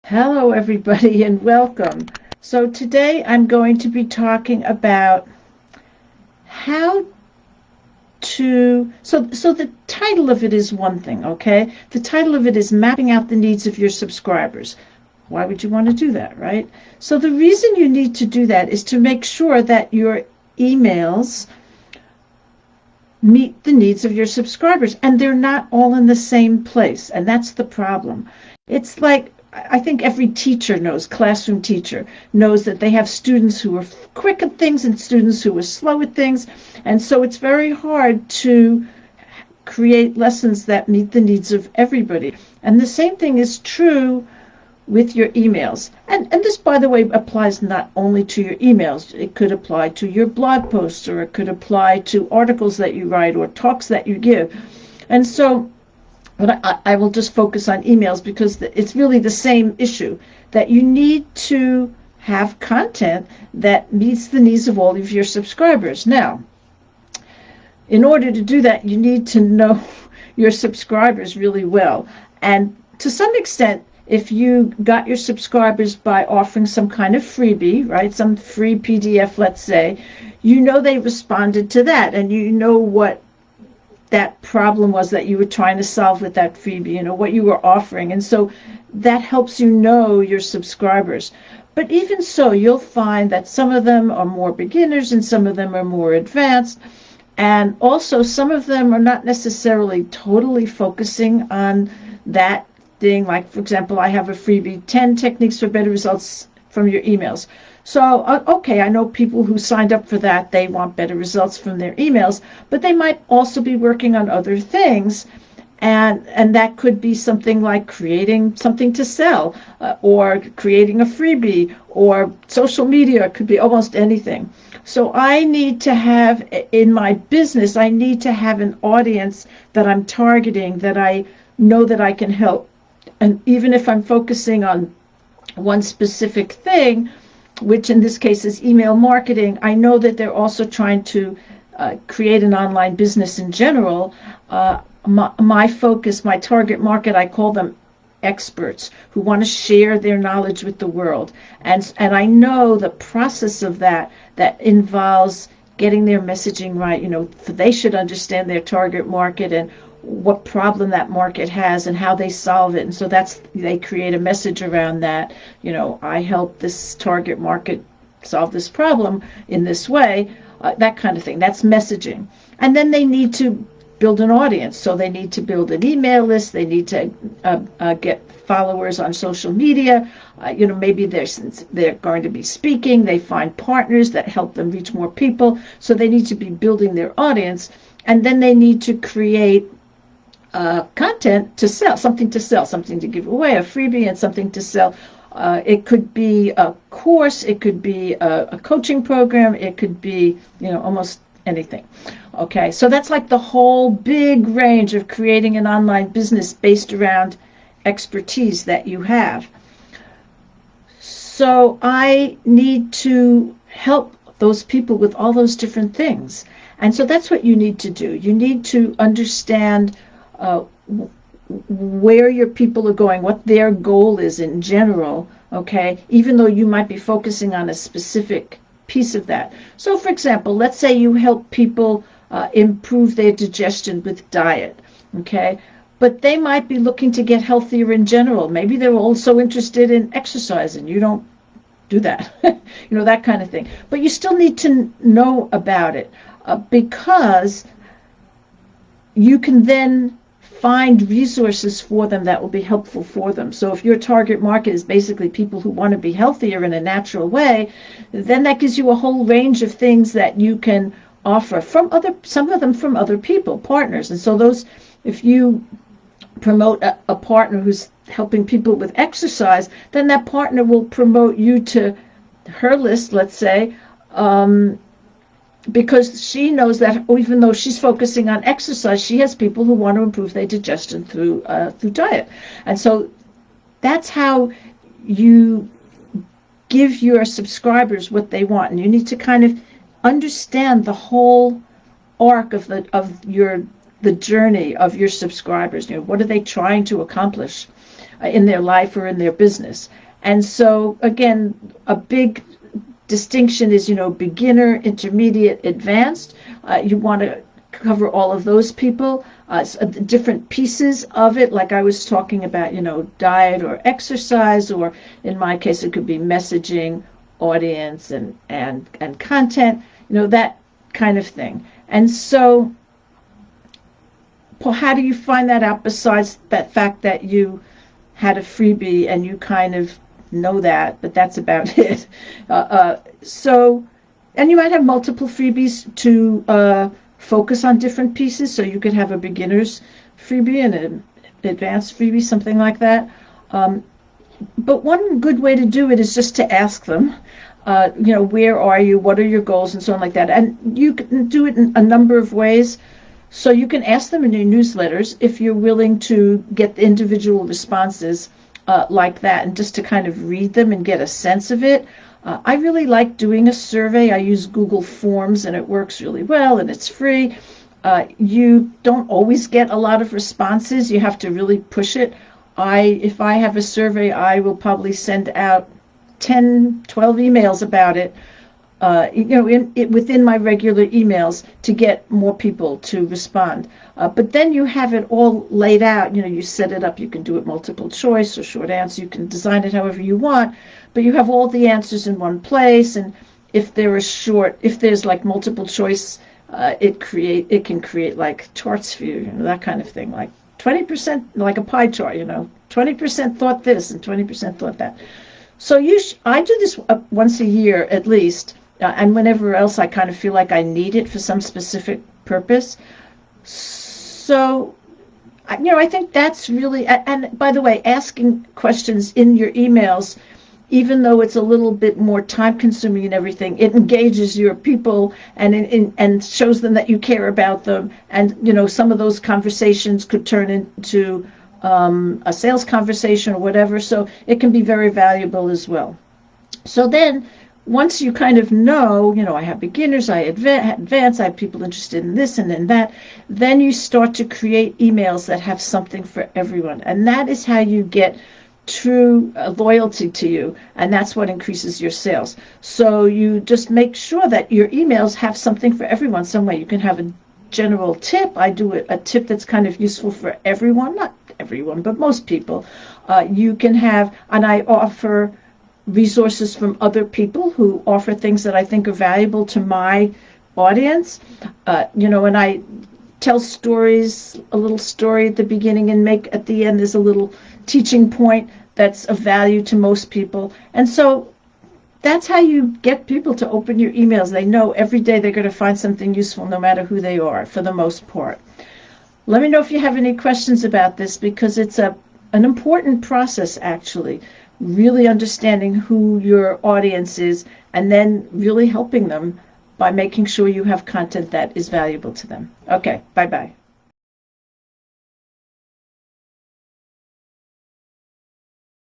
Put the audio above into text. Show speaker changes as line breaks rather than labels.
Hello, everybody, and welcome. So, today I'm going to be talking about how so the title of it is one thing, okay? The title of it is Mapping Out the Needs of Your Subscribers. Why would you want to do that, right? So, the reason you need to do that is to make sure that your emails meet the needs of your subscribers, and they're not all in the same place, and that's the problem. It's like I think every teacher knows, classroom teacher knows that they have students who are quick at things and students who are slow at things, and so it's very hard to create lessons that meet the needs of everybody. And the same thing is true with your emails. And this, by the way, applies not only to your emails. It could apply to your blog posts, or it could apply to articles that you write or talks that you give. And so, but I will just focus on emails because it's really the same issue, that you need to have content that meets the needs of all of your subscribers. Now, in order to do that, you need to know your subscribers really well. And to some extent, if you got your subscribers by offering some kind of freebie, right, some free PDF, let's say, you know they responded to that, and you know what that problem was that you were trying to solve with that freebie, you know, what you were offering. And so that helps you know your subscribers. But even so, you'll find that some of them are more beginners and some of them are more advanced. And also, some of them are not necessarily totally focusing on that thing. Like, for example, I have a freebie, 10 techniques for better results from your emails. So, okay, I know people who signed up for that, they want better results from their emails, but they might also be working on other things. And that could be something like creating something to sell, or creating a freebie, or social media. It could be almost anything. So I need to have, in my business, I need to have an audience that I'm targeting, that I know that I can help. And even if I'm focusing on one specific thing, which in this case is email marketing, I know that they're also trying to create an online business in general. My focus, my target market, I call them experts who want to share their knowledge with the world. And I know the process of that involves getting their messaging right. You know, they should understand their target market and what problem that market has and how they solve it. And so they create a message around that. You know, I help this target market solve this problem in this way, that kind of thing. That's messaging. And then they need to build an audience. So they need to build an email list. They need to get followers on social media. You know, maybe they're going to be speaking. They find partners that help them reach more people. So they need to be building their audience. And then they need to create content to sell, something to give away, a freebie, and something to sell. It could be a course, it could be a coaching program, it could be, you know, almost anything. Okay, so that's like the whole big range of creating an online business based around expertise that you have. So I need to help those people with all those different things. And so that's what you need to do. You need to understand where your people are going, what their goal is in general, okay, even though you might be focusing on a specific piece of that. So, for example, let's say you help people improve their digestion with diet, okay, but they might be looking to get healthier in general. Maybe they're also interested in exercise, and you don't do that, you know, that kind of thing. But you still need to know about it, because you can then find resources for them that will be helpful for them. So if your target market is basically people who want to be healthier in a natural way, then that gives you a whole range of things that you can offer from some of them from other people, partners. And so those, if you promote a partner who's helping people with exercise, then that partner will promote you to her list, let's say, because she knows that even though she's focusing on exercise, she has people who want to improve their digestion through diet. And so that's how you give your subscribers what they want. And you need to kind of understand the whole arc of the journey of your subscribers. You know, what are they trying to accomplish? in their life or in their business. And so, again, a big distinction is, beginner, intermediate, advanced. You want to cover all of those people, different pieces of it, like I was talking about, diet or exercise, or in my case, it could be messaging, audience, and content, that kind of thing. And so, Paul, how do you find that out besides that fact that you had a freebie and you kind of know that, but that's about it. And you might have multiple freebies to focus on different pieces. So you could have a beginner's freebie and an advanced freebie, something like that. But one good way to do it is just to ask them, where are you? What are your goals? And so on like that. And you can do it in a number of ways. So you can ask them in your newsletters if you're willing to get the individual responses like that, and just to kind of read them and get a sense of it. I really like doing a survey. I use Google Forms, and it works really well, and it's free. You don't always get a lot of responses. You have to really push it. If I have a survey, I will probably send out 10, 12 emails about it, within my regular emails to get more people to respond. But then you have it all laid out. You set it up. You can do it multiple choice or short answer. You can design it however you want, but you have all the answers in one place. And if there's like multiple choice, it can create like charts for you, that kind of thing, like 20%, like a pie chart. 20% thought this and 20% thought that. So I do this once a year at least. And whenever else I kind of feel like I need it for some specific purpose. So, I think that's really, and by the way, asking questions in your emails, even though it's a little bit more time consuming and everything, it engages your people and shows them that you care about them. And, some of those conversations could turn into a sales conversation or whatever. So it can be very valuable as well. So then, once you kind of know, I have beginners, I advance, I have people interested in this and in that, then you start to create emails that have something for everyone. And that is how you get true loyalty to you, and that's what increases your sales. So you just make sure that your emails have something for everyone some way. You can have a general tip. I do a tip that's kind of useful for everyone, not everyone, but most people. You can have, and I offer resources from other people who offer things that I think are valuable to my audience. And I tell stories, a little story at the beginning, and make at the end there's a little teaching point that's of value to most people. And so that's how you get people to open your emails. They know every day they're going to find something useful, no matter who they are, for the most part. Let me know if you have any questions about this, because it's an important process, actually. Really understanding who your audience is, and then really helping them by making sure you have content that is valuable to them. Okay, bye-bye.